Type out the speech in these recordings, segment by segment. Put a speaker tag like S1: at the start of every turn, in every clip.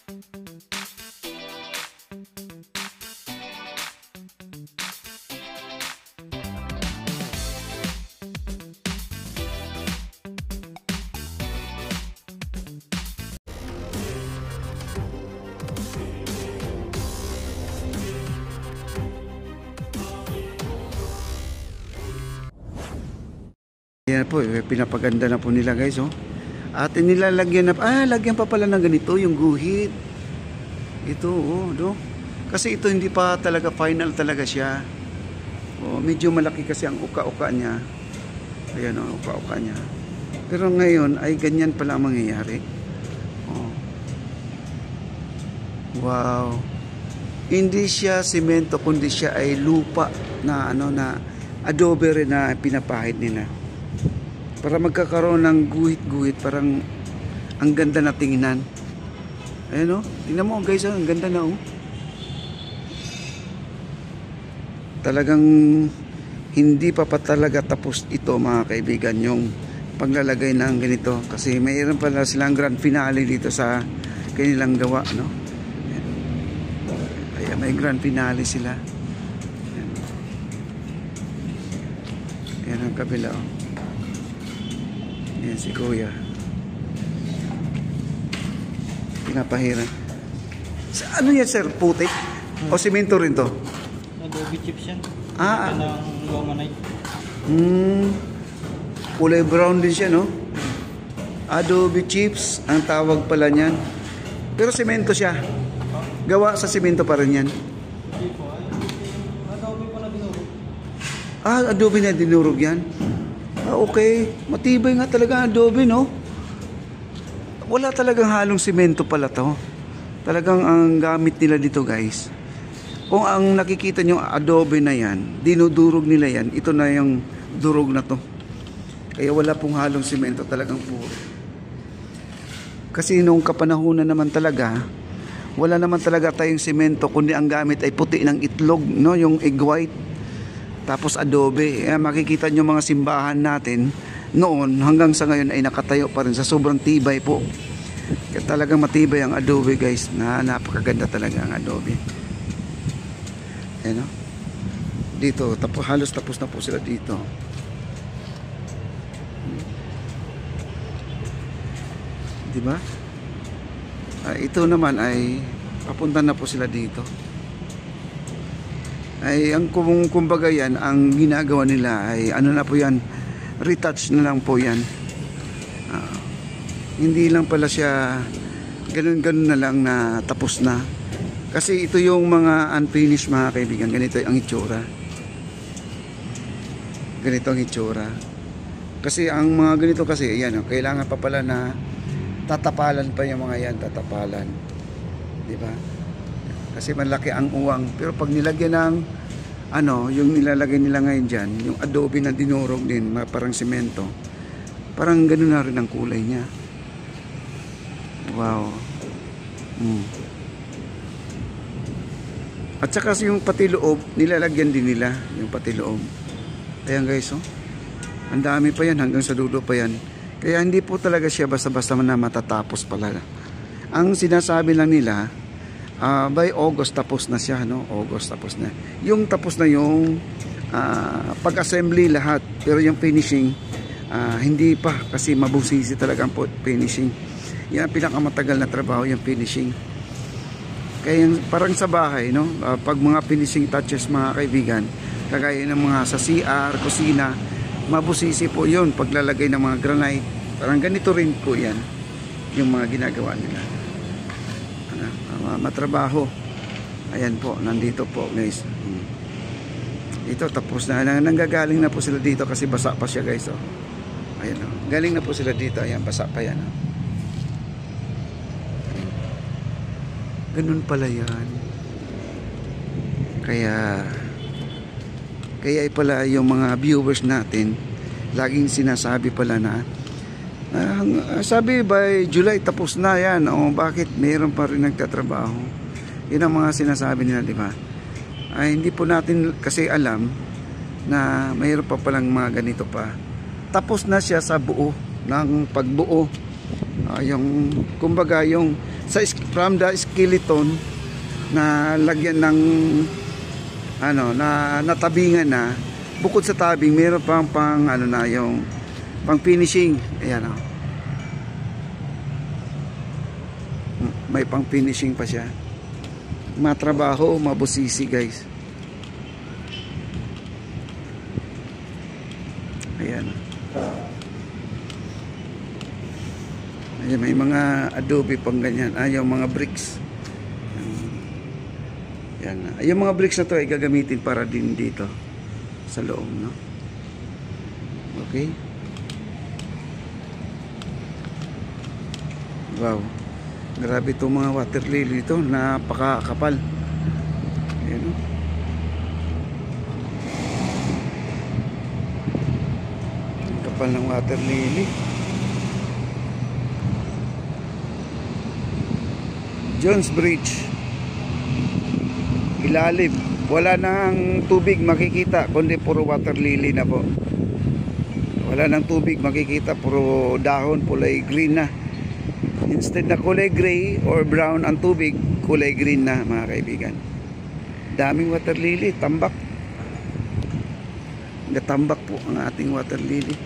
S1: Yan po, pinapaganda na po nila guys, oh. At nilalagyan na, lagyan pa pala ng ganito yung guhit. Ito, oh, do. Kasi ito hindi pa talaga final talaga siya. Oh, medyo malaki kasi ang uka-uka niya. Ayan, oh, uka-uka niya. Pero ngayon ay ganyan pala ang mangyayari. Oh. Wow. Hindi siya semento kundi siya ay lupa na na adobe rin na pinapahid nila. Para magkakaroon ng guhit-guhit, parang ang ganda na tingnan. Ayan, oh. Tingnan mo guys, oh, ang ganda na, oh. Talagang hindi pa talaga tapos ito mga kaibigan, yung paglalagay ng ganito. Kasi mayroon pala silang grand finale dito sa kanilang gawa, no? Ayan, may grand finale sila. Ayan, ayan ang kabila, oh. Yan si Kuya. Pinapahiran. Ano yan sir? Putik? O simento rin to?
S2: Adobe chips yan.
S1: Ng
S2: Lomonite.
S1: Kulay brown din siya, no? Adobe chips ang tawag pala niyan. Pero simento siya. Gawa sa simento pa rin yan.
S2: Hindi po. Adobe po na dinurog.
S1: Adobe na dinurog yan. Okay. Matibay nga talaga ang adobe, no? Wala talagang halong simento pala to. Talagang ang gamit nila dito, guys. Kung ang nakikita nyo adobe na yan, dinudurog nila yan, ito na yung durog na to. Kaya wala pong halong simento, talagang puro. Kasi nung kapanahunan naman talaga, wala naman talaga tayong simento, kundi ang gamit ay puti ng itlog, no? Yung egg white. Tapos adobe. Makikita nyo mga simbahan natin noon hanggang sa ngayon ay nakatayo pa rin sa sobrang tibay po. Kaya talagang matibay ang adobe guys. Napakaganda talaga ang adobe. Ayan, no? Dito, halos tapos na po sila dito. Diba? Ito naman ay papunta na po sila dito. Ay ang kumbaga yan, ang ginagawa nila ay ano na po yan, retouch na lang po yan. Hindi lang pala siya ganun-ganun na lang na tapos na. Kasi ito yung mga unfinished mga kaibigan. Ganito ang itsura. Ganito ang itsura. Kasi ang mga ganito kasi, ayan, kailangan pa pala na tatapalan pa yung mga yan, tatapalan. Diba? Kasi malaki ang uwang. Pero pag nilagyan ng yung nilalagay nila ngayon dyan, yung adobe na dinurog din, parang semento, parang gano'n na rin ang kulay niya. Wow. At saka yung pati loob, nilalagyan din nila yung pati loob. Ayan guys, oh. Ang dami pa yan, hanggang sa dulo pa yan. Kaya hindi po talaga siya basta-basta na matatapos pala. Ang sinasabi lang nila, by August tapos na siya, no? August tapos na. Yung tapos na yung pag-assembly lahat, pero yung finishing hindi pa, kasi mabusisi talaga ang finishing. Yan ang pinakamatagal na trabaho, yung finishing. Kaya parang sa bahay, no? Pag mga finishing touches mga kaibigan, kagaya ng mga sa CR, kusina, mabusisi po yun paglalagay ng mga granite. Parang ganito rin po yan yung mga ginagawa nila. Matrabaho. Ayan po, nandito po guys. Ito tapos na, nanggagaling na po sila dito kasi basa pa siya guys, oh. Ayan, oh. Galing na po sila dito, ayan, basa pa yan, oh. Ganun pala yan. Kaya pala yung mga viewers natin laging sinasabi pala na sabi by July tapos na yan. O bakit mayroon pa rin nagtatrabaho? Yun ang mga sinasabi nila, di ba? Ay hindi po natin kasi alam na mayroon pa palang mga ganito pa. Tapos na siya sa buo ng pagbuo. Yung kumbaga yung from the skeleton na lagyan ng ano na natabingan na, bukod sa tabing meron pang ano na yung pang finishing. Ayan o. May pang finishing pa siya. Matrabaho, mabusisi guys. Ayan. Ayan, may mga adobe pang ganyan. Yung mga bricks. Ayan. Yung mga bricks na to ay gagamitin para din dito sa loob, no? Okay. Wow. Grabe itong mga water lily dito, napakakapal. Ayan, no? Ang kapal ng water lily. Jones Bridge. Ilalim. Wala nang tubig makikita, kundi puro water lily na po. Wala nang tubig makikita, puro dahon, kulay green na. Instead na kulay gray or brown ang tubig, kulay green na mga kaibigan. Daming water lily, tambak. Gatambak po ang ating water lily.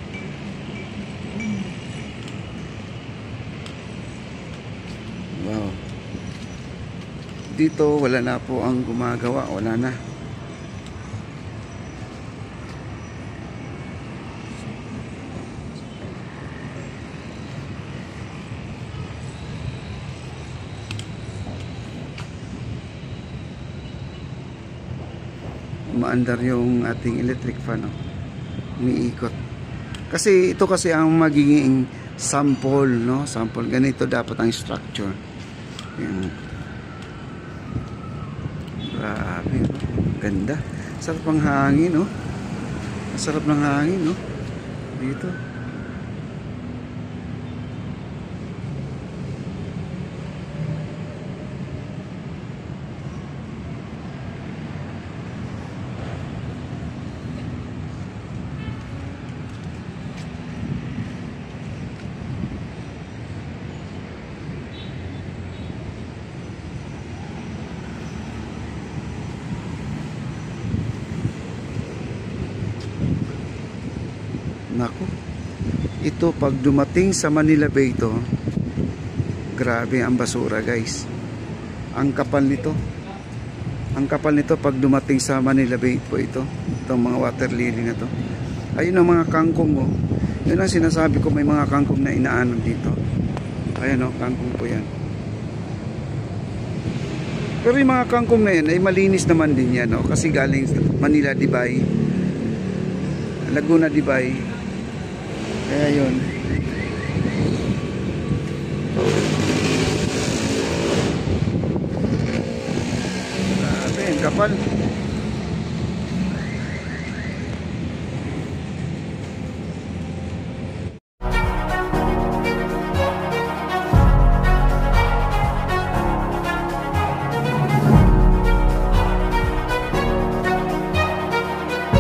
S1: Wow. Dito wala na po ang gumagawa, wala na. Umaandar yung ating electric fan, oh. Umiikot. Kasi ito kasi ang magiging sample, no? Sample, ganito dapat ang structure. Yan. Grabe, no? Ganda. Sarap ng hangin, no? Sarap ng hangin, no? Dito. Nako, ito pag dumating sa Manila Bay ito, grabe ang basura guys. Ang kapal nito. Ang kapal nito pag dumating sa Manila Bay po ito. Itong mga water lily na to. Ayun ang mga kangkong, oh. Yun ang sinasabi ko, may mga kangkong na inaanon dito. Ayan, oh, kangkong po yan. Pero yung mga kangkong na yan ay malinis naman din yan, oh, kasi galing Manila, Dibay, Laguna, Dibay. Kaya yun. Grabe, ang kapal.